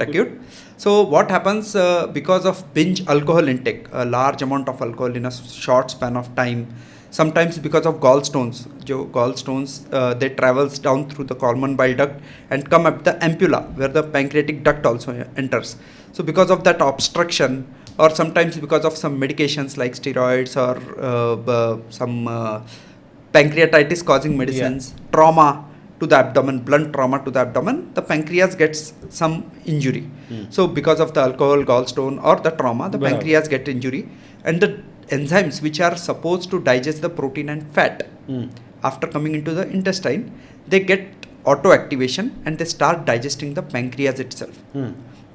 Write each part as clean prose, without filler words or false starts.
acute. So what happens because of binge alcohol intake, a large amount of alcohol in a short span of time, sometimes because of gallstones. Gallstones they travels down through the common bile duct and come up the ampulla where the pancreatic duct also enters. So because of that obstruction, or sometimes because of some medications like steroids or some pancreatitis causing medicines, trauma to the abdomen, blunt trauma to the abdomen, the pancreas gets some injury. So because of the alcohol, gallstone or the trauma, the pancreas get injury, and the enzymes which are supposed to digest the protein and fat after coming into the intestine, they get auto activation and they start digesting the pancreas itself.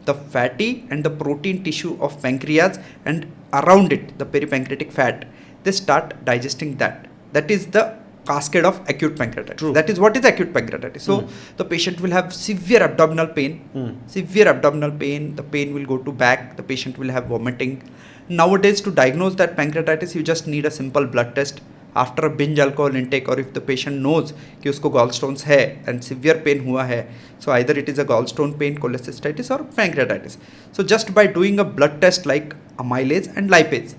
The fatty and the protein tissue of pancreas and around it, the peripancreatic fat, they start digesting that. That is the cascade of acute pancreatitis. True. That is what is acute pancreatitis. So the patient will have severe abdominal pain. The pain will go to back. The patient will have vomiting. Nowadays, to diagnose that pancreatitis, you just need a simple blood test after a binge alcohol intake, or if the patient knows कि उसको gallstones है and severe pain हुआ है, so either it is a gallstone pain, cholecystitis or pancreatitis. So just by doing a blood test like amylase and lipase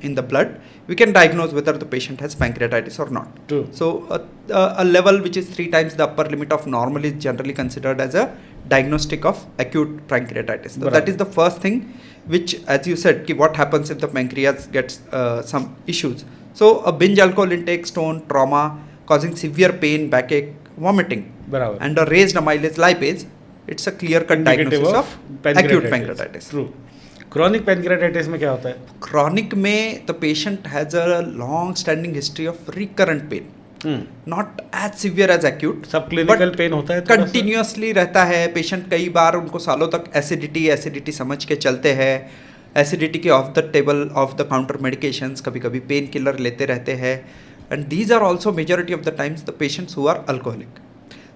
in the blood, we can diagnose whether the patient has pancreatitis or not. True. So a level which is 3 times the upper limit of normal is generally considered as a diagnostic of acute pancreatitis. So that is the first thing which, as you said, what happens if the pancreas gets some issues. So a binge alcohol intake, stone, trauma, causing severe pain, backache, vomiting, and a raised amylase lipase, it's a clear-cut diagnosis of acute pancreatitis. True. Chronic pancreatitis में क्या होता है? Chronic में the patient has a long-standing history of recurrent pain. Not as severe as acute. सब clinical pain होता है? Continuously रहता है. Patient कई बार उनको सालों तक acidity समझ के चलते हैं. Acidity के off the table, off the counter medications, कभी-कभी pain killer लेते रहते हैं. And these are also majority of the times the patients who are alcoholic.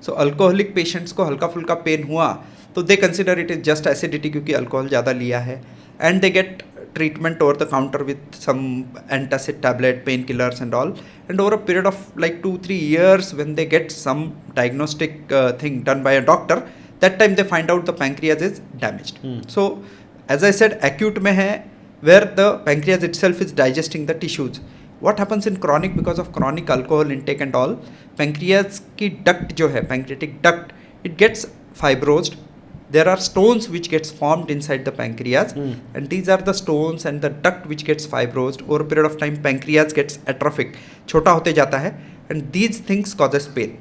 So alcoholic patients को हल्का फुल्का pain हुआ तो they consider it is just acidity क्योंकि alcohol ज़्यादा लिया है. And they get treatment over the counter with some antacid tablet, painkillers and all. And over a period of like 2-3 years, when they get some diagnostic thing done by a doctor, that time they find out the pancreas is damaged. So, as I said, acute में है where the pancreas itself is digesting the tissues. What happens in chronic, because of chronic alcohol intake and all, pancreas की duct जो है, pancreatic duct, it gets fibrosed. There are stones which gets formed inside the pancreas, and these are the stones and the duct which gets fibrosed. Over a period of time, pancreas gets atrophic, छोटा होते जाता है, and these things causes pain.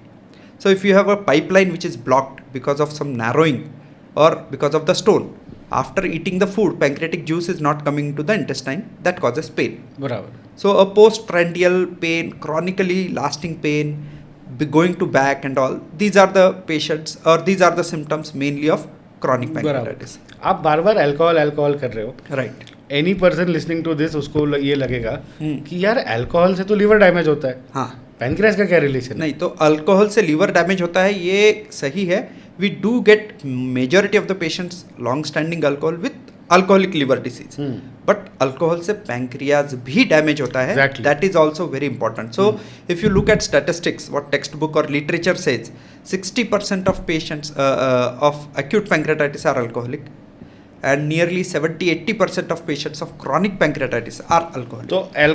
So if you have a pipeline which is blocked because of some narrowing or because of the stone, after eating the food, pancreatic juice is not coming into the intestine, that causes pain. बराबर. So a postprandial pain, chronically lasting pain, going to back and all, these are the patients, or these are the symptoms mainly of chronic pancreatitis. आप बार बार alcohol कर रहे हो. Right. Any person listening to this उसको ये लगेगा कि यार alcohol से तो लीवर डैमेज होता है. हाँ. पैनक्रियास का क्या रिलेशन? नहीं, तो अल्कोहल से लीवर डैमेज होता है ये सही है. We do get majority of the patients long standing alcohol with alcoholic liver disease, but alcohol से पैंक्रियाज भी डैमेज होता है. That is also very important. So if you look at statistics, what text book और literature says, 60% of patients of acute pancreatitis are alcoholic, and nearly 70-80% of patients of chronic pancreatitis are alcoholic. तो